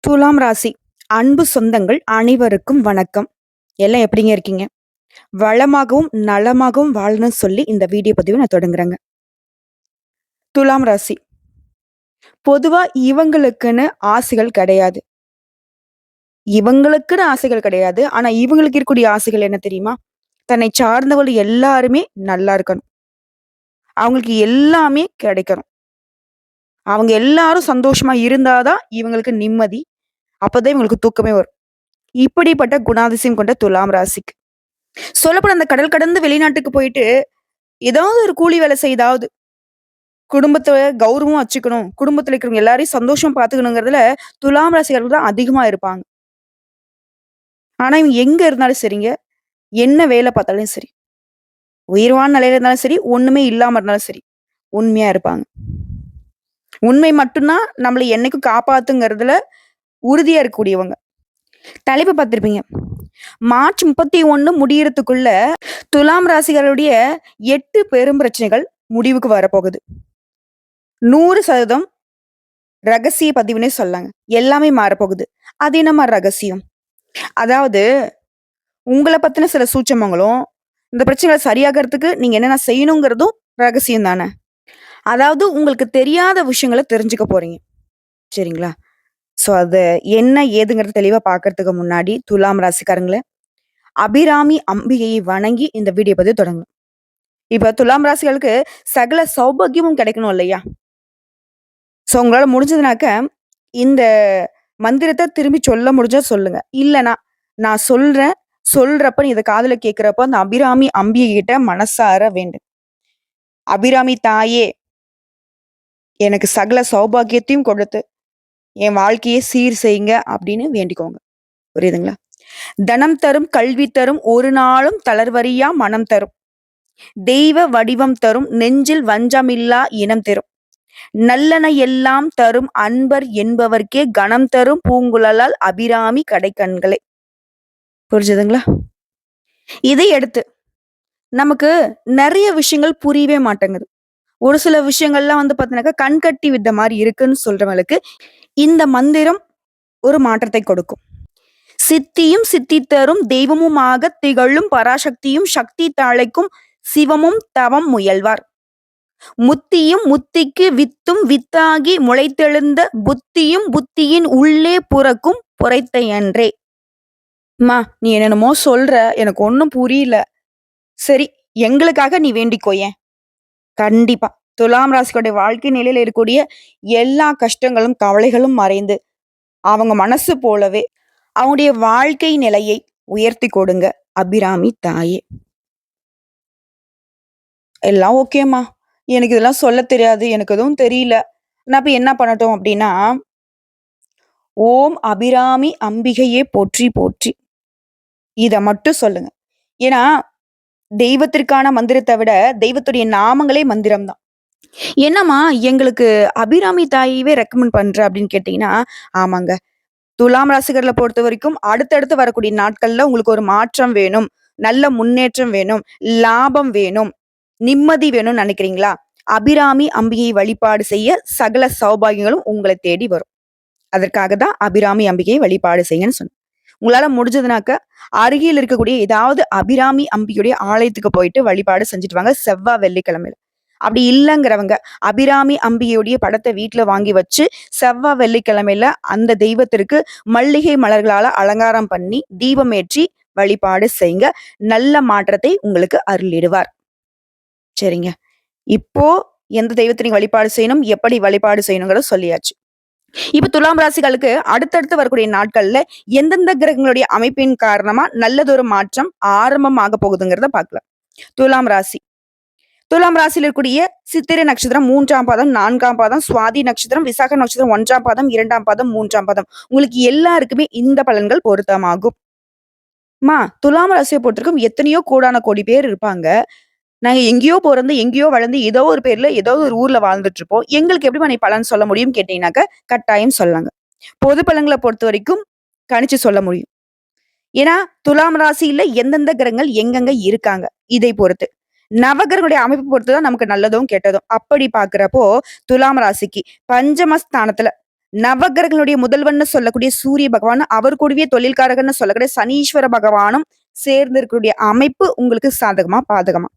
துலாம் ராசி. அன்பு சொந்தங்கள் அனைவருக்கும் வணக்கம். எல்லாம் எப்படிங்க இருக்கீங்க? வளமாகவும், நலமாகவும் வாழணும்னு சொல்லி இந்த வீடியோ பதிவ நான் தொடங்குறேங்க. துலாம் ராசி. பொதுவா இவங்களுக்குன்னு ஆசைகள் கிடையாது. இவங்களுக்குன்னு ஆசைகள் கிடையாது. ஆனா இவங்களுக்கு இருக்கக்கூடிய ஆசைகள் என்ன தெரியுமா? தன்னை சார்ந்தவர்கள் எல்லாருமே நல்லா இருக்கணும். அவங்களுக்கு எல்லாமே கிடைக்கணும். அவங்க எல்லாரும் சந்தோஷமா இருந்தா தான் இவங்களுக்கு நிம்மதி. அப்பதான் இவங்களுக்கு தூக்கமே வரும். இப்படிப்பட்ட குணாதிசயம் கொண்ட துலாம் ராசிக்கு. சொல்லப்போனா அந்த கடல் கடந்து வெளிநாட்டுக்கு போயிட்டு, ஏதாவது ஒரு கூலி வேலை செய்தாவது, குடும்பத்த கௌரவமா வச்சுக்கணும். குடும்பத்துல இருக்கிறவங்க எல்லாரையும் சந்தோஷமா பார்த்துக்கணுங்கிறதுல துலாம் ராசிக்காரர்கள் தான் அதிகமா இருப்பாங்க. ஆனா இவங்க எங்க இருந்தாலும் சரிங்க, என்ன வேலை பார்த்தாலும் சரி, உயர்வான நிலையில இருந்தாலும் சரி, ஒண்ணுமே இல்லாம இருந்தாலும் சரி, உண்மையா இருப்பாங்க. உண்மை மட்டும் தான் நம்மள என்னைக்கும் காப்பாத்துங்கிறதுல உறுதியா இருக்கக்கூடியவங்க. தலைப்பு பார்த்திருப்பீங்க. மார்ச் 31 முடியறதுக்குள்ள துலாம் ராசிகளுடைய 8 பெரும் பிரச்சனைகள் முடிவுக்கு வரப்போகுது. 100% ரகசிய பதிவுன்னே சொல்லலாங்க. எல்லாமே மாறப்போகுது. அது என்ன மாரி ரகசியம்? அதாவது உங்கள பத்தின சில சூட்சமங்களும், இந்த பிரச்சனைகள சரியாகறதுக்கு நீங்க என்னென்ன செய்யணுங்கிறதும் ரகசியம் தானே. அதாவது உங்களுக்கு தெரியாத விஷயங்கள தெரிஞ்சுக்க போறீங்க. சரிங்களா? ஸோ அது என்ன ஏதுங்கிறத தெளிவா பார்க்கறதுக்கு முன்னாடி, துலாம் ராசிக்காரங்களே, அபிராமி அம்பிகையை வணங்கி இந்த வீடியோ பதிவு தொடங்கணும். இப்ப துலாம் ராசிகளுக்கு சகல சௌபாக்கியமும் கிடைக்கணும் இல்லையா? ஸோ உங்களால முடிஞ்சதுனாக்க, இந்த மந்திரத்த திரும்பி சொல்ல முடிஞ்சா சொல்லுங்க. இல்லன்னா, நான் சொல்றேன். சொல்றப்ப நீ இத காதுல கேட்கிறப்ப, அந்த அபிராமி அம்பிகை கிட்ட மனசார வேண்டுங்க. அபிராமி தாயே! எனக்கு சகல சௌபாக்கியத்தையும் கொடுத்து, என் வாழ்க்கைய சீர் செய்யுங்க அப்படின்னு வேண்டிக்கோங்க. புரியுதுங்களா? தனம் தரும், கல்வி தரும், ஒரு நாளும் தளர்வறியா மனம் தரும். தெய்வ வடிவம் தரும், நெஞ்சில் வஞ்சமில்லா இனம் தரும். நல்லன எல்லாம் தரும் அன்பர் என்பவர்க்கே கணம் தரும் பூங்குழலால் அபிராமி கடைக்கண்களே. புரிஞ்சுதுங்களா? இதை எடுத்து நமக்கு நெறைய விஷயங்கள் புரியவே மாட்டேங்குது. ஒரு சில விஷயங்கள்லாம் வந்து பார்த்தீங்கன்னாக்கா, கண்கட்டி வித்த மாரி இருக்குன்னு சொல்றவங்களுக்கு, இந்த மந்திரம் ஒரு மாற்றத்தை கொடுக்கும். சித்தியும் சித்தி தரும் தெய்வமுமாகத் திகழும் பராசக்தியும் சக்தி தாளைக்கும் சிவமும் தவம் முயல்வார். முத்தியும் முத்திக்கு வித்தும் வித்தாகி முளைத்தெழுந்த புத்தியும் புத்தியின் உள்ளே புறக்கும் புரைத்தையன்றே. அம்மா, நீ என்னென்னமோ சொல்ற, எனக்கு ஒண்ணும் புரியல. சரி, எங்களுக்காக நீ வேண்டிக்கோயேன். கண்டிப்பா. துலாம் ராசியோட வாழ்க்கை நிலையில இருக்கக்கூடிய எல்லா கஷ்டங்களும், கவலைகளும் மறைந்து, அவங்க மனசு போலவே அவங்களுடைய வாழ்க்கை நிலையை உயர்த்தி கொடுங்க அபிராமி தாயே. எல்லாம் ஓகேம்மா. எனக்கு இதெல்லாம் சொல்லத் தெரியாது. எனக்கு எதுவும் தெரியல. நான் இப்ப என்ன பண்ணட்டும் அப்டின்னா, ஓம் அபிராமி அம்பிகையே போற்றி போற்றி. இத மட்டும் சொல்லுங்க. ஏன்னா, தெய்வத்திற்கான மந்திரத்த விட, தெய்வத்துடைய நாமங்களே மந்திரம் தான். என்னம்மா எங்களுக்கு அபிராமி தாயவே ரெக்கமெண்ட் பண்ற அப்படின்னு கேட்டீங்கன்னா, ஆமாங்க. துலாம் ராசிகர்கள பொறுத்தவரைக்கும் அடுத்தடுத்து வரக்கூடிய நாட்கள்ல உங்களுக்கு ஒரு மாற்றம் வேணும், நல்ல முன்னேற்றம் வேணும், லாபம் வேணும், நிம்மதி வேணும்னு நினைக்கிறீங்களா? அபிராமி அம்பிகையை வழிபாடு செய்ய சகல சௌபாகியங்களும் உங்கள தேடி வரும். அதற்காக தான் அபிராமி அம்பிகையை வழிபாடு செய்யுங்கன்னு சொன்னேன். உங்களால முடிஞ்சதுனாக்க, அருகில் இருக்கக்கூடிய ஏதாவது அபிராமி அம்பிகையுடைய ஆலயத்துக்கு போயிட்டு வழிபாடு செஞ்சுட்டு வாங்க வெள்ளிக்கிழமையில. அப்படி இல்லங்கிறவங்க, அபிராமி அம்பிகையுடைய படத்த வீட்ல வாங்கி வச்சு, வெள்ளிக்கிழமையில அந்த தெய்வத்திற்கு மல்லிகை மலர்களால அலங்காரம் பண்ணி, தீபம் ஏற்றி வழிபாடு செய்யுங்க. நல்ல மாற்றத்தை உங்களுக்கு அருளிடுவார். சரிங்க. இப்போ எந்த தெய்வத்த நீங்க வழிபாடு செய்யணும், எப்படி வழிபாடு செய்யணுங்கிறத சொல்லியாச்சு. இப்ப துலாம் ராசிகளுக்கு அடுத்தடுத்து வரக்கூடிய நாட்கள்ல எந்தெந்த கிரகங்களுடைய அமைப்பின் காரணமா நல்லதொரு மாற்றம் ஆரம்பமாக போகுதுங்கிறத பார்க்கலாம். துலாம் ராசி. துலாம் ராசியில் இருக்கக்கூடிய சித்திரை நட்சத்திரம் 3ஆம் பாதம், 4ஆம் பாதம், சுவாதி நட்சத்திரம், விசாக நட்சத்திரம் 1ஆம் பாதம், 2ஆம் பாதம், 3ஆம் பாதம். உங்களுக்கு எல்லாருக்குமே இந்த பலன்கள் பொருத்தமாகும். துலாம் ராசியை பொறுத்தவரைக்கும் எத்தனையோ கோடான கோடி பேர் இருப்பாங்க. நாங்க எங்கேயோ பொறந்து, எங்கேயோ வளர்ந்து, ஏதோ ஒரு பேர்ல, ஏதோ ஒரு ஊர்ல வாழ்ந்துட்டு இருப்போம். எங்களுக்கு எப்படிம்மா நீ பலன் சொல்ல முடியும்னு கேட்டீங்கன்னாக்க, கட்டாயம் சொல்லலாங்க. பொது பலன்கள பொறுத்தவரைக்கும் கணிச்சு சொல்ல முடியும். ஏன்னா, துலாம் ராசியில எந்தெந்த கிரகங்கள் எங்கெங்க இருக்காங்க, இதை பொறுத்து. நவகிரகங்களுடைய அமைப்பு பொறுத்து தான் நமக்கு நல்லதும், கெட்டதும். அப்படி பார்க்கிறப்போ, துலாம் ராசிக்கு பஞ்சமஸ்தானத்துல நவகிரகங்களுடைய முதல்வன்னு சொல்லக்கூடிய சூரிய பகவான், அவர் கூடவே தொழில்காரகன்னு சொல்லக்கூடிய சனீஸ்வர பகவானும் சேர்ந்து இருக்கக்கூடிய அமைப்பு உங்களுக்கு சாதகமா, பாதகமா?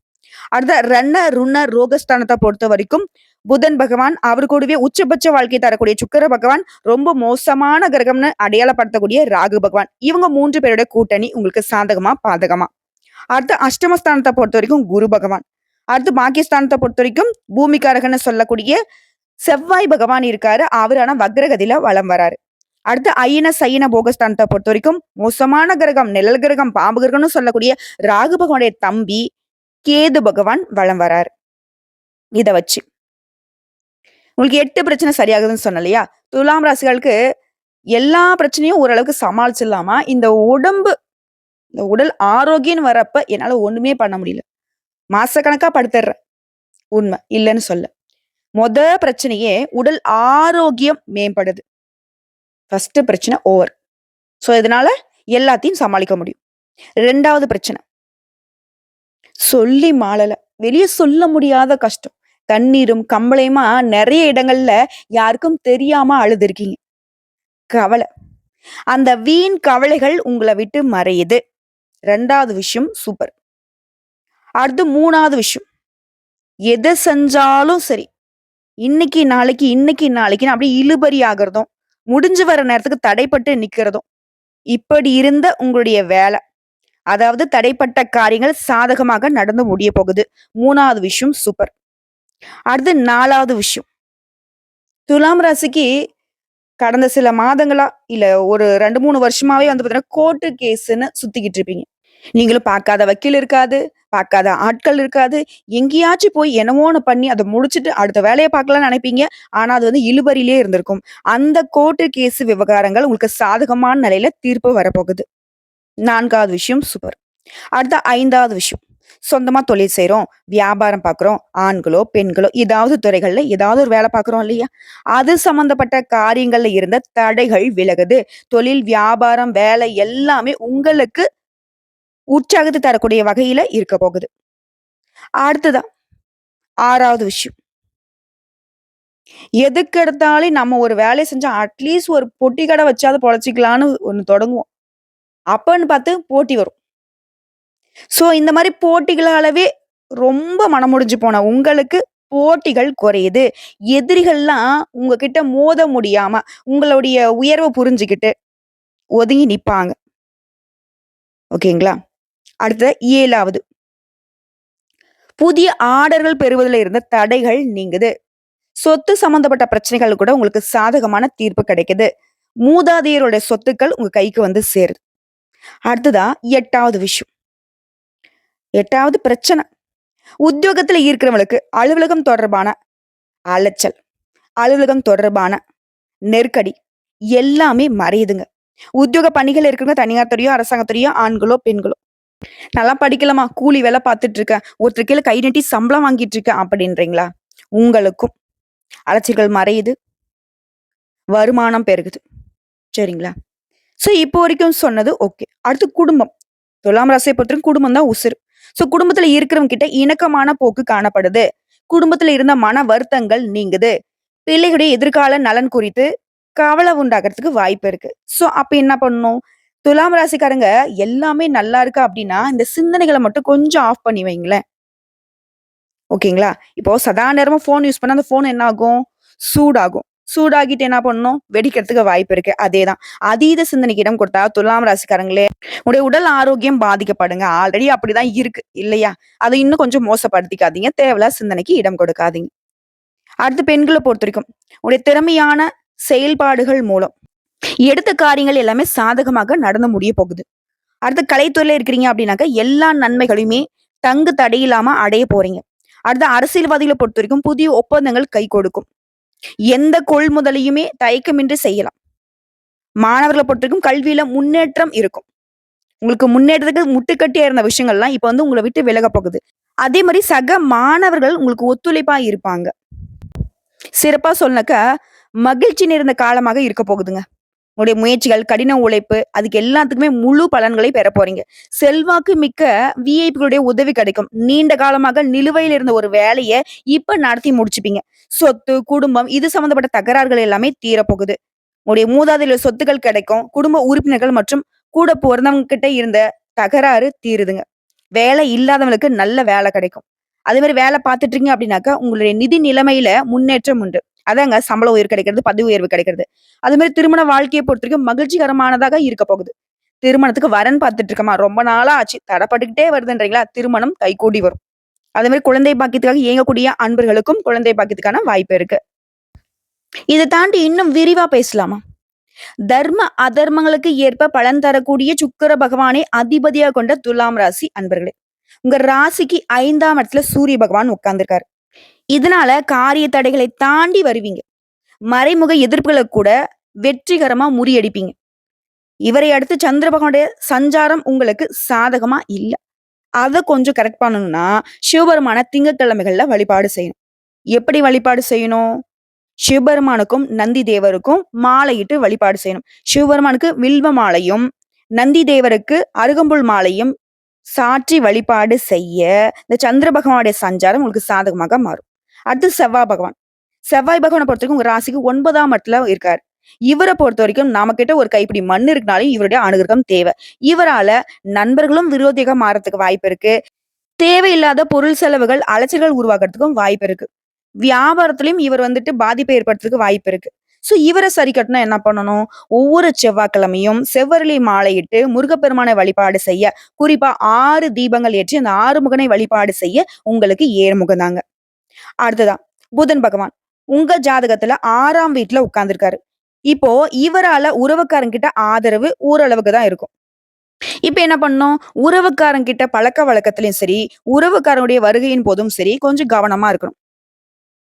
அடுத்த ரண, ருண, ரோகஸ்தானத்த பொறுத்தவரைக்கும் புதன் பகவான், அவர் கூடவே உச்சபட்ச வாழ்க்கை தரக்கூடிய சுக்கிர பகவான், ரொம்ப மோசமான கிரகம்னு அடையாளப்படுத்தக்கூடிய ராகு பகவான். இவங்க 3 பேரோட கூட்டணி உங்களுக்கு சாதகமா, பாதகமா? அடுத்து அஷ்டமஸ்தானத்த பொறுத்தவரைக்கும் குரு பகவான். அடுத்து பாக்கியஸ்தானத்த பொறுத்தவரைக்கும் பூமிகாரகன்னு சொல்லக்கூடிய செவ்வாய் பகவான் இருக்காரு. அவரு ஆனா வக்ரகதியில வலம் வராரு. அடுத்து அயன, சயன, போகஸ்தானத்த பொறுத்தவரைக்கும் மோசமான கிரகம், நிழல் கிரகம், பாம்பு கிரகம்னு சொல்லக்கூடிய ராகு பகவானுடைய தம்பி கேது பகவான் வலம் வராரு. இத வச்சு உங்களுக்கு 8 பிரச்சனை சரியாகுதுன்னு சொன்னேன் இல்லையா? துலாம் ராசிகளுக்கு எல்லா பிரச்சனையும் ஓரளவுக்கு சமாளிச்சிடலாமா? இந்த உடல் ஆரோக்கியம்னு வரப்ப என்னால ஒண்ணுமே பண்ண முடியல. மாசக்கணக்கா படுத்துடுறேன். உண்மை. இல்லன்னு சொல்ல. மொத பிரச்சனையே உடல் ஆரோக்கியம் மேம்படுது. ஃபர்ஸ்ட் பிரச்சனை ஓவர். சோ இதனால எல்லாத்தையும் சமாளிக்க முடியும். 2வது பிரச்சனை. சொல்லி மாளல. வெளிய சொல்ல முடியாத கஷ்டம். கண்ணீரும், கம்பளையுமா நெறைய இடங்கள்ல யாருக்கும் தெரியாம அழுதுருக்கீங்க. கவலை. அந்த வீண் கவலைகள் உங்கள விட்டு மறையுது. 2வது விஷயம் சூப்பர். அடுத்து 3வது விஷயம். எத செஞ்சாலும் சரி. இன்னைக்கு நாளைக்குன்னு அப்படியே இழுபறி ஆகுறதும், முடிஞ்சு வர நேரத்துக்கு தடைப்பட்டு நிக்கிறதும். இப்படி இருந்த உங்களுடைய வேலை, அதாவது தடைப்பட்ட காரியங்கள் சாதகமாக நடந்து முடிய போகுது. 3வது விஷயம் சூப்பர். அடுத்து 4வது விஷயம். துலாம் ராசிக்கு கடந்த சில மாதங்களா, இல்ல ஒரு 2, 3 வருஷமாவே வந்து பார்த்தீங்கன்னா, கோர்ட்டு கேஸ்ன்னு சுத்திக்கிட்டு இருப்பீங்க. நீங்களும் பார்க்காத வக்கீல் இருக்காது, பார்க்காத ஆட்கள் இருக்காது. எங்கேயாச்சும் போய் என்னமோ ஒண்ணு பண்ணி அத முடிச்சுட்டு அடுத்த வேலைய பார்க்கலாம்னு நினைப்பீங்க. ஆனா அது வந்து இழுபறியிலே இருந்திருக்கும். அந்த கோர்ட்டு கேஸ் விவகாரங்கள் உங்களுக்கு சாதகமான நிலையில தீர்ப்பு வரப்போகுது. 4வது விஷயம் சூப்பர். அடுத்த 5வது விஷயம். சொந்தமா தொழில் செய்றோம், வியாபாரம் பார்க்குறோம். ஆண்களோ, பெண்களோ ஏதாவது துறைகள்ல ஏதாவது ஒரு வேலை பார்க்குறோம் இல்லையா? அது சம்பந்தப்பட்ட காரியங்கள்ல இருந்த தடைகள் விலகுது. தொழில், வியாபாரம், வேலை எல்லாமே உங்களுக்கு உற்சாகத்தை தரக்கூடிய வகையில இருக்க போகுது. அடுத்ததா 6வது விஷயம். எதுக்கெடுத்தாலும் நம்ம ஒரு வேலைய செஞ்சா அட்லீஸ்ட் ஒரு பொட்டி கடை வச்சாவது பொழச்சுக்கலான்னு ஒண்ணு தொடங்குவோம். அப்பன்னு பார்த்து போட்டி வரும். சோ இந்த மாரி போட்டிகளாலவே ரொம்ப மனமுடிஞ்சு போன உங்களுக்கு போட்டிகள் குறையுது. எதிரிகள்லாம் உங்ககிட்ட மோத முடியாம, உங்களுடைய உயர்வ புரிஞ்சுகிட்டு ஒதுங்கி நிப்பாங்க. ஓகேங்களா? அடுத்தது 7வது. புதிய ஆர்டர்கள் பெறுவதில இருந்த தடைகள் நீங்குது. சொத்து சம்பந்தப்பட்ட பிரச்சனைகள் கூட உங்களுக்கு சாதகமான தீர்ப்பு கிடைக்குது. மூதாதையருடைய சொத்துக்கள் உங்க கைக்கு வந்து சேருது. அடுத்ததா 8வது விஷயம். 8வது பிரச்சனை. உத்தியோகத்துல இருக்கிறவங்களுக்கு அலுவலகம் தொடர்பான அலைச்சல், அலுவலகம் தொடர்பான நெருக்கடி எல்லாமே மறையுதுங்க. உத்தியோக பணிகள் இருக்கிறவங்க தனியார் துறையோ, அரசாங்க துறையோ, ஆண்களோ, பெண்களோ. நல்லா படிக்கலாமா? கூலி வேலை பார்த்துட்டு இருக்கேன். ஒருத்தர் கீழ கை நீட்டி சம்பளம் வாங்கிட்டு இருக்கேன் அப்படின்றீங்களா? உங்களுக்கும் அலைச்சல்கள் மறையுது. வருமானம் பெருகுது. சரிங்களா? சோ இப்போ வரைக்கும் சொன்னது ஓகே. அடுத்து குடும்பம். துலாம் ராசியை பொறுத்தவரைக்கும் குடும்பம் தான் உசுரு. சோ குடும்பத்துல இருக்கிறவங்க கிட்ட இணக்கமான போக்கு காணப்படுது. குடும்பத்துல இருந்த மன வருத்தங்கள் நீங்குது. பிள்ளைகளுடைய எதிர்கால நலன் குறித்து கவலை உண்டாகிறதுக்கு வாய்ப்பு இருக்கு. சோ அப்ப என்ன பண்ணணும்? துலாம் ராசிக்காரங்க எல்லாமே நல்லா இருக்கு அப்படின்னா, இந்த சிந்தனைகள மட்டும் கொஞ்சம் ஆஃப் பண்ணி வைங்களேன். ஓகேங்களா? இப்போ சதா நேரமும் ஃபோன் யூஸ் பண்ணா அந்த ஃபோன் என்ன ஆகும்? சூடாகும். சூடாகிட்டு என்ன பண்ணணும்? வெடிக்கிறதுக்கு வாய்ப்பு இருக்கு. அதேதான். அதீத சிந்தனைக்கு இடம் கொடுத்தா துலாம் ராசிக்காரங்களே, உங்களுடைய உடல் ஆரோக்கியம் பாதிக்கப்படுங்க. ஆல்ரெடி அப்படிதான் இருக்கு. இல்லையா? அத இன்னும் கொஞ்சம் மோசப்படுத்திக்காதீங்க. தேவையில்லாத சிந்தனைக்கு இடம் கொடுக்காதீங்க. அடுத்து பெண்கள பொறுத்தவரைக்கும், உங்களுடைய திறமையான செயல்பாடுகள் மூலம் எடுத்த காரியங்கள் எல்லாமே சாதகமாக நடந்து முடிய போகுது. அடுத்து கலைத்துறையில இருக்கிறீங்க அப்படின்னாக்க எல்லா நன்மைகளையுமே தங்கு தடையில்லாம அடைய போறீங்க. அடுத்து அரசியல்வாதிகளை பொறுத்தவரைக்கும் புதிய ஒப்பந்தங்கள் கை கொடுக்கும். எந்த கொள்முதலையுமே தயக்கமின்றி செய்யலாம். மாணவர்களை பொறுத்தவரைக்கும் கல்வியில முன்னேற்றம் இருக்கும். உங்களுக்கு முன்னேற்றத்துக்கு முட்டுக்கட்டியா இருந்த விஷயங்கள்லாம் இப்ப வந்து உங்களை விட்டு விலக போகுது. அதே மாதிரி சக மாணவர்கள் உங்களுக்கு ஒத்துழைப்பா இருப்பாங்க. சிறப்பா சொன்னக்க மகிழ்ச்சி நிறைந்த காலமாக இருக்க போகுதுங்க. உங்களுடைய முயற்சிகள், கடின உழைப்பு அதுக்கு எல்லாத்துக்குமே முழு பலன்களை பெறப் போறீங்க. செல்வாக்கு மிக்க விஐபிகளுடைய உதவி கிடைக்கும். நீண்ட காலமாக நிலுவையில் இருந்த ஒரு வேலைய இப்ப நடத்தி முடிச்சுப்பீங்க. சொத்து, குடும்பம் இது சம்மந்தப்பட்ட தகராறுகள் எல்லாமே தீரப்போகுது. உங்களுடைய மூதாதையர் சொத்துக்கள் கிடைக்கும். குடும்ப உறுப்பினர்கள் மற்றும் கூட பொறந்தவங்க கிட்ட இருந்த தகராறு தீருதுங்க. வேலை இல்லாதவங்களுக்கு நல்ல வேலை கிடைக்கும். அதே மாரி வேலை பார்த்துட்டு இருக்கீங்க அப்படின்னாக்கா, உங்களுடைய நிதி நிலைமையில முன்னேற்றம் உண்டு. அதாங்க சம்பள உயர்வு கிடைக்கிறது, பதவி உயர்வு கிடைக்கிறது. அது மாரி திருமண வாழ்க்கைய பொறுத்தவரைக்கும் மகிழ்ச்சிகரமானதாக இருக்க போகுது. திருமணத்துக்கு வரன் பார்த்துட்டு இருக்கமா, ரொம்ப நாளா ஆச்சு. தடப்பட்டுக்கிட்டே வருதுன்றீங்களா? திருமணம் கைகூடி வரும். அதே மாரி குழந்தை பாக்கியத்துக்காக ஏங்கக்கூடிய அன்பர்களுக்கும் குழந்தை பாக்கியத்துக்கான வாய்ப்பு இருக்கு. இத தாண்டி இன்னும் விரிவா பேசலாமா? தர்ம, அதர்மங்களுக்கு ஏற்ப பலன் தரக்கூடிய சுக்கிர பகவானை அதிபதியா கொண்ட துலாம் ராசி அன்பர்களே. உங்க ராசிக்கு 5ஆம் இடத்துல சூரிய பகவான் உட்கார்ந்திருக்காரு. இதனால காரிய தடைகளை தாண்டி வருவீங்க. மறைமுக எதிர்ப்புகள கூட வெற்றிகரமா முறியடிப்பீங்க. இவரை அடுத்து சந்திர பகவானுடைய சஞ்சாரம் உங்களுக்கு சாதகமா இல்ல. அத கொஞ்சம் கரெக்ட் பண்ணணும்னா, சிவபெருமான திங்கட்கிழமைகள்ல வழிபாடு செய்யணும். எப்படி வழிபாடு செய்யணும்? சிவபெருமானுக்கும், நந்தி தேவருக்கும் மாலையிட்டு வழிபாடு செய்யணும். சிவபெருமானுக்கு வில்வ மாலையும், நந்தி தேவருக்கு அருகம்புல் மாலையும் சாற்றி வழிபாடு செய்ய, இந்த சந்திர பகவானுடைய சஞ்சாரம் உங்களுக்கு சாதகமாக மாறும். அடுத்து செவ்வாய் பகவான். செவ்வாய் பகவான பொறுத்தவரைக்கும் உங்க ராசிக்கு 9ஆம் இடத்துல இருக்காரு. இவர பொறுத்தவரைக்கும் நம்மகிட்ட ஒரு கைப்பிடி மண் இருக்குனாலும் இவருடைய அனுகிரகம் தேவை. இவரால நண்பர்களும் விரோதியா மாறதுக்கு வாய்ப்பு இருக்கு. தேவையில்லாத பொருள் செலவுகள், அலைச்சல்கள் உருவாக்குறதுக்கும் வாய்ப்பு இருக்கு. வியாபாரத்திலயும் இவர் வந்துட்டு பாதிப்பை ஏற்படுத்துறதுக்கு வாய்ப்பு இருக்கு. சோ இவர சரி கட்டணும்னா என்ன பண்ணணும்? ஒவ்வொரு செவ்வாய்க்கிழமையும் செவ்வரளி மாலையிட்டு முருகப்பெருமானை வழிபாடு செய்ய, குறிப்பா 6 தீபங்கள் ஏற்றி அந்த ஆறுமுகனை வழிபாடு செய்ய உங்களுக்கு ஏறுமுகம் தாங்க. அடுத்ததா புதன் பகவான். உங்க ஜாதகத்துல 6ஆம் வீட்ல உட்கார்ந்திருக்காரு. இப்போ இவரால உறவுக்காரங்கிட்ட ஆதரவு ஓரளவுக்கு தான் இருக்கும். இப்ப என்ன பண்ணணும்? உறவுக்காரங்கிட்ட பழக்கவழக்கத்திலயும் சரி, உறவுக்காரனுடைய வருகையின் போதும் சரி, கொஞ்சம் கவனமா இருக்கணும்.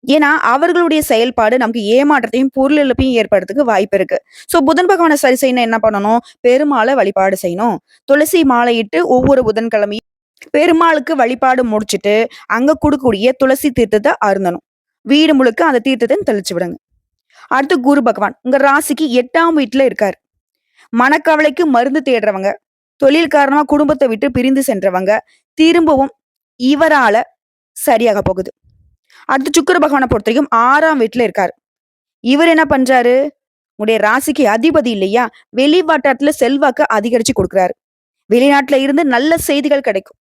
ஏன்னா, அவர்களுடைய செயல்பாடு நமக்கு ஏமாற்றத்தையும், பொருள் இழப்பையும் ஏற்படுறதுக்கு வாய்ப்பு இருக்கு. சோ புதன் பகவான சரி செய்யணும்னா என்ன பண்ணணும்? பெருமாள வழிபாடு செய்யணும். துளசி மாலையிட்டு ஒவ்வொரு புதன்கிழமையும் பெருமாளுக்கு வழிபாடு முடிச்சுட்டு, அங்க குடுக்கக்கூடிய துளசி தீர்த்தத்த அருந்தணும். வீடு முழுக்க அந்த தீர்த்தத்த தெளிச்சு விடுங்க. அடுத்து குரு பகவான். உங்க ராசிக்கு 8ஆம் வீட்ல இருக்காரு. மனக்கவலைக்கு மருந்து தேடுறவங்க, தொழில் காரணமா குடும்பத்த விட்டு பிரிந்து சென்றவங்க, திரும்பவும் இவரால சரியாக போகுது. அடுத்து சுக்கிர பகவான பொறுத்தவரைக்கும் 6ஆம் வீட்ல இருக்காரு. இவர் என்ன பண்றாரு? உங்களுடைய ராசிக்கு அதிபதி இல்லையா? வெளி வட்டாரத்துல செல்வாக்க அதிகரிச்சு குடுக்குறாரு. வெளிநாட்டுல இருந்து நல்ல செய்திகள் கிடைக்கும்.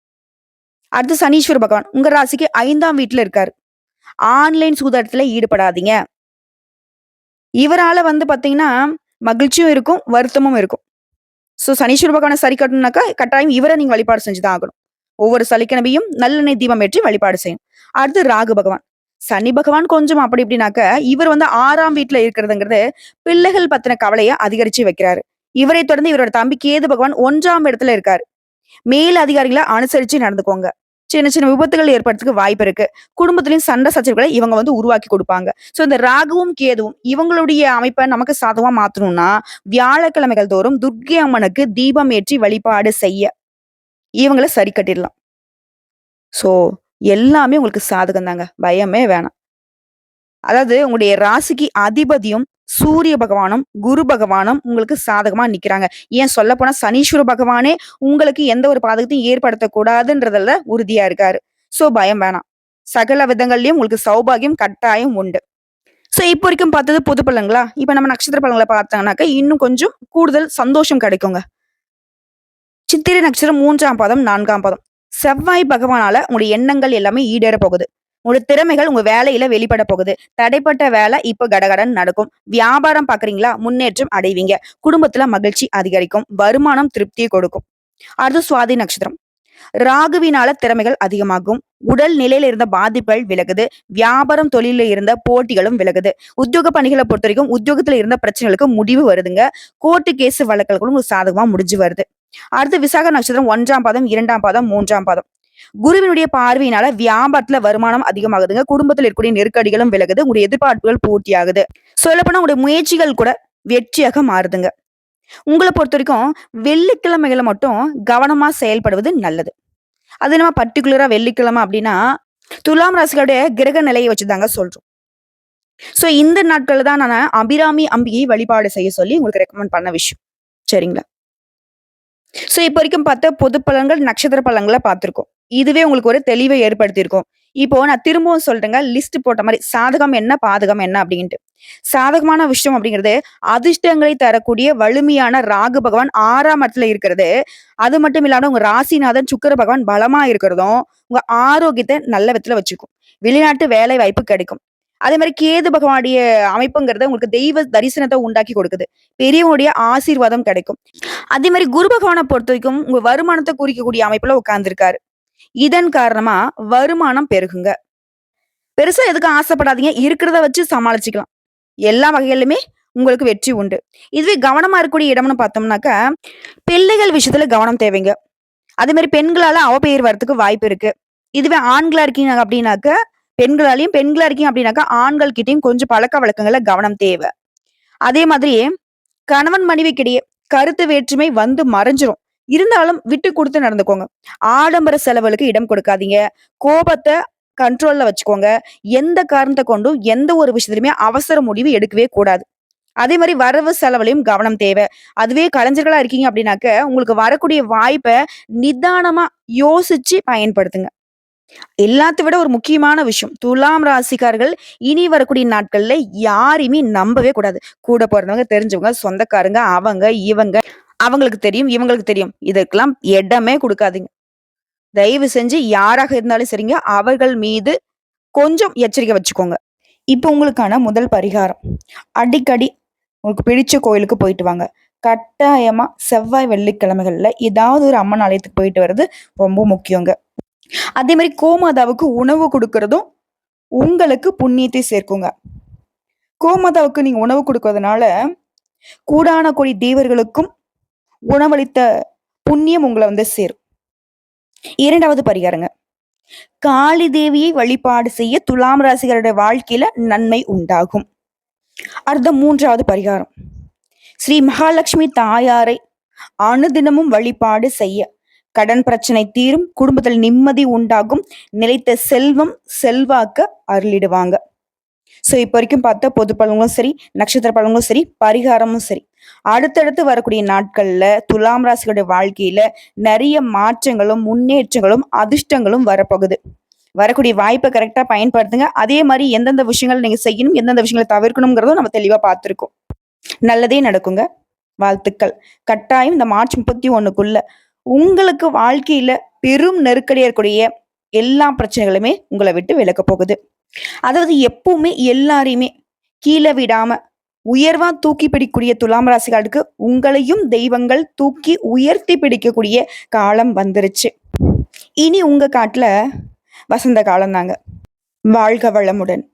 அடுத்து சனீஸ்வர பகவான். உங்க ராசிக்கு 5ஆம் வீட்ல இருக்காரு. ஆன்லைன் சூதாட்டத்துல ஈடுபடாதீங்க. இவரால வந்து பாத்தீங்கன்னா, மகிழ்ச்சியும் இருக்கும், வருத்தமும் இருக்கும். சோ சனீஸ்வர பகவான சரி கட்டணும்னாக்கா, கட்டாயம் இவர நீங்க வழிபாடு செஞ்சு தான் ஆகணும். ஒவ்வொரு சனிக்கிழமையும் நல்லெண்ணெய் தீபம் ஏற்றி வழிபாடு செய்யணும். அடுத்து ராகு பகவான். சனி பகவான் கொஞ்சம் அப்படி இப்படினாக்க, இவர் வந்து 6ஆம் வீட்ல இருக்கிறதுங்கிறது, பிள்ளைகள் பத்தின கவலைய அதிகரிச்சு வைக்கிறாரு. இவரை தொடர்ந்து இவரோட தம்பி கேது பகவான் 1ஆம் இடத்துல இருக்காரு. மேல் அதிகாரிகள அனுசரிச்சு நடந்துக்கோங்க. சின்ன சின்ன விபத்துகள் ஏற்படுறதுக்கு வாய்ப்பு இருக்கு. குடும்பத்திலயும் சண்டை சச்சரவுகளை இவங்க வந்து உருவாக்கி குடுப்பாங்க. சோ இந்த ராகுவும், கேதுவும் இவங்களுடைய அமைப்ப நமக்கு சாதகமா மாத்தணும்னா, வியாழக்கிழமைகள் தோறும் துர்க்கை அம்மனுக்கு தீபம் ஏற்றி வழிபாடு செய்ய, இவங்கள சரி கட்டிடலாம். சோ எல்லாமே உங்களுக்கு சாதகம் தாங்க. பயமே வேணாம். அதாவது உங்களுடைய ராசிக்கு அதிபதியும், சூரிய பகவானும், குரு பகவானும் உங்களுக்கு சாதகமா நிக்கிறாங்க. ஏன் சொல்லப்போனா சனீஸ்வர பகவானே உங்களுக்கு எந்த ஒரு பாதகத்தையும் ஏற்படுத்தக் கூடாதுன்றதுல உறுதியா இருக்காரு. சோ பயம் வேணாம். சகல விதங்கள்லயும் உங்களுக்கு சௌபாகியம் கட்டாயம் உண்டு. சோ இப்ப வரைக்கும் பார்த்தது பொது பலன்களா? இப்ப நம்ம நட்சத்திர பலன்கள பார்த்தோம்னாக்க, இன்னும் கொஞ்சம் கூடுதல் சந்தோஷம் கிடைக்குங்க. சித்திரை நட்சத்திரம் 3ஆம் பாதம், 4ஆம் பாதம். செவ்வாய் பகவானால உங்களுடைய எண்ணங்கள் எல்லாமே ஈடேற போகுது. உங்களுடைய திறமைகள் உங்க வேலையில வெளிப்பட போகுது. தடைப்பட்ட வேலை இப்ப கடகடன்னு நடக்கும். வியாபாரம் பார்க்குறீங்களா? முன்னேற்றம் அடைவீங்க. குடும்பத்துல மகிழ்ச்சி அதிகரிக்கும். வருமானம் திருப்தியை கொடுக்கும். அடுத்து சுவாதி நட்சத்திரம். ராகுவினால திறமைகள் அதிகமாகும். உடல் நிலையில இருந்த பாதிப்புகள் விலகுது. வியாபாரம், தொழில இருந்த போட்டிகளும் விலகுது. உத்தியோக பணிகளை பொறுத்தவரைக்கும் உத்தியோகத்துல இருந்த பிரச்சனைகளுக்கு முடிவு வருதுங்க. கோர்ட்டு கேஸ் வழக்குகளும் உங்களுக்கு சாதகமா முடிஞ்சு வருது. அடுத்து விசாக நட்சத்திரம் 1ஆம் பாதம், 2ஆம் பாதம், 3ஆம் பாதம். குருவினுடைய பார்வையினால வியாபாரத்துல வருமானம் அதிகமாகுதுங்க. குடும்பத்தில் இருக்கக்கூடிய நெருக்கடிகளும் விலகுது. உங்களுடைய எதிர்பார்ப்புகள் பூர்த்தியாகுது. சொல்லப்போனா உங்களுடைய முயற்சிகள் கூட வெற்றியாக மாறுதுங்க. உங்கள பொறுத்தவரைக்கும் வெள்ளிக்கிழமைகள்ல மட்டும் கவனமா செயல்படுவது நல்லது. அது நம்ம பர்ட்டிகுலரா வெள்ளிக்கிழமை அப்படின்னா, துலாம் ராசிகளுடைய கிரக நிலையை வச்சுதாங்க சொல்றோம். ஸோ இந்த நாட்கள்ல தான் நான் அபிராமி அம்பிகை வழிபாடு செய்ய சொல்லி உங்களுக்கு ரெக்கமெண்ட் பண்ண விஷயம். சரிங்களா? ஸோ இப்போ வரைக்கும் பார்த்த பொது பலன்கள், நட்சத்திர பலன்கள பார்த்திருக்கோம். இதுவே உங்களுக்கு ஒரு தெளிவை ஏற்படுத்தியிருக்கும். இப்போ நான் திரும்பவும் சொல்றேங்க, லிஸ்ட் போட்ட மாரி சாதகம் என்ன, பாதகம் என்ன அப்டின்ட்டு. சாதகமான விஷயம் அப்படிங்கிறது, அதிர்ஷ்டங்களை தரக்கூடிய வலிமையான ராகு பகவான் 6ஆம் இடத்துல இருக்கிறது. அது மட்டும் இல்லாம உங்க ராசிநாதன் சுக்கிர பகவான் பலமா இருக்கிறதும், உங்க ஆரோக்கியத்த நல்ல விதத்துல வச்சுக்கும். வெளிநாட்டு வேலை வாய்ப்பு கிடைக்கும். அதே மாரி கேது பகவானுடைய அமைப்புங்கிறது உங்களுக்கு தெய்வ தரிசனத்த உண்டாக்கி கொடுக்குது. பெரியவங்களுடைய ஆசீர்வாதம் கிடைக்கும். அதே மாரி குரு பகவான பொறுத்தவரைக்கும் உங்க வருமானத்த குறிக்கக்கூடிய அமைப்புல உட்கார்ந்திருக்காரு. இதன் காரணமா வருமானம் பெருகுங்க. பெருசா எதுக்கும் ஆசைப்படாதீங்க. இருக்கிறத வச்சு சமாளிச்சுக்கலாம். எல்லா வகையிலுமே உங்களுக்கு வெற்றி உண்டு. இதுவே கவனமா இருக்கக்கூடிய இடம்னு பார்த்தோம்னாக்கா, பிள்ளைகள் விஷயத்துல கவனம் தேவைங்க. அதே மாரி பெண்களால அவப்பெயர் வரதுக்கு வாய்ப்பு இருக்கு. இதுவே ஆண்களா இருக்கீங்க அப்படின்னாக்க, பெண்களாலயும் பெண்களா இருக்கீங்க அப்படின்னாக்கா, ஆண்கள் கிட்டயும் கொஞ்சம் பழக்கவழக்கங்கள்ல கவனம் தேவை. அதே மாதிரி கணவன் மனைவிக்கிடையே கருத்து வேற்றுமை வந்து மறைஞ்சிரும். இருந்தாலும் விட்டு குடுத்து நடந்துக்கோங்க. ஆடம்பர செலவுகளுக்கு இடம் கொடுக்காதீங்க. கோபத்த கண்ட்ரோல்ல வச்சுக்கோங்க. எந்த காரணத்த கொண்டும் எந்த ஒரு விஷயத்திலுமே அவசர முடிவு எடுக்கவே கூடாது. அதே மாரி வரவு செலவுலயும் கவனம் தேவை. அதுவே கலைஞர்களா இருக்கீங்க அப்படின்னாக்க, உங்களுக்கு வரக்கூடிய வாய்ப்ப நிதானமா யோசிச்சு பயன்படுத்துங்க. எல்லாத்த விட ஒரு முக்கியமான விஷயம். துலாம் ராசிக்காரர்கள் இனி வரக்கூடிய நாட்கள்ல யாரையுமே நம்பவே கூடாது. கூட பொறந்தவங்க, தெரிஞ்சவங்க, சொந்தக்காரங்க, அவங்க, இவங்க, அவங்களுக்கு தெரியும், இவங்களுக்கு தெரியும். இதற்கெல்லாம் இடமே குடுக்காதீங்க. தயவு செஞ்சு யாராக இருந்தாலும் சரிங்க, அவர்கள் மீது கொஞ்சம் எச்சரிக்கை வச்சுக்கோங்க. இப்போ உங்களுக்கான முதல் பரிகாரம். அடிக்கடி உங்களுக்கு பிடிச்ச கோயிலுக்கு போயிட்டு வாங்க. கட்டாயமா செவ்வாய், வெள்ளிக்கிழமைகள்ல ஏதாவது ஒரு அம்மன் ஆலயத்துக்கு போயிட்டு வர்றது ரொம்ப முக்கியங்க. அதே மாரி கோமாதாவுக்கு உணவு குடுக்குறதும் உங்களுக்கு புண்ணியத்தை சேர்க்குங்க. கோமாதாவுக்கு நீங்க உணவு குடுக்கறதுனால, கோடான கோடி தேவர்களுக்கும் உணவளித்த புண்ணியம் உங்கள வந்து சேரும். 2வது பரிகாரங்க. காளி தேவியை வழிபாடு செய்ய துலாம் ராசிகளுடைய வாழ்க்கையில நன்மை உண்டாகும். அடுத்த 3வது பரிகாரம். ஸ்ரீ மகாலட்சுமி தாயாரை அனுதினமும் வழிபாடு செய்ய கடன் பிரச்சனை தீரும், குடும்பத்தில் நிம்மதி உண்டாகும், நிலைத்த செல்வம் செல்வாக்க அருளிடுவாங்க. ஸோ இப்போ வரைக்கும் பார்த்த பொது பலன்களும் சரி, நட்சத்திர பலன்களும் சரி, பரிகாரமும் சரி. அடுத்தடுத்து வரக்கூடிய நாட்கள்ல துலாம் ராசிகளுடைய வாழ்க்கையில நிறைய மாற்றங்களும், முன்னேற்றங்களும், அதிர்ஷ்டங்களும் வரப்போகுது. வரக்கூடிய வாய்ப்பை கரெக்டா பயன்படுத்துங்க. அதே மாரி எந்தெந்த விஷயங்கள் நீங்க செய்யணும், எந்தெந்த விஷயங்கள தவிர்க்கணும்ங்கிறதும் நம்ம தெளிவா பார்த்திருக்கோம். நல்லதே நடக்குங்க. வாழ்த்துக்கள். கட்டாயம் இந்த மார்ச் 31க்குள்ள உங்களுக்கு வாழ்க்கையில பெரும் நெருக்கடியா இருக்கக்கூடிய எல்லா பிரச்சனைகளுமே உங்கள விட்டு விலகப் போகுது. அதாவது எப்பவுமே எல்லாரையுமே கீழ விடாம உயர்வா தூக்கி பிடிக்கக்கூடிய துலாம் ராசிகளுக்கு உங்களையும் தெய்வங்கள் தூக்கி உயர்த்தி பிடிக்கக்கூடிய காலம் வந்துருச்சு. இனி உங்க காட்டுல வசந்த காலம் தாங்க. வாழ்க வளமுடன்.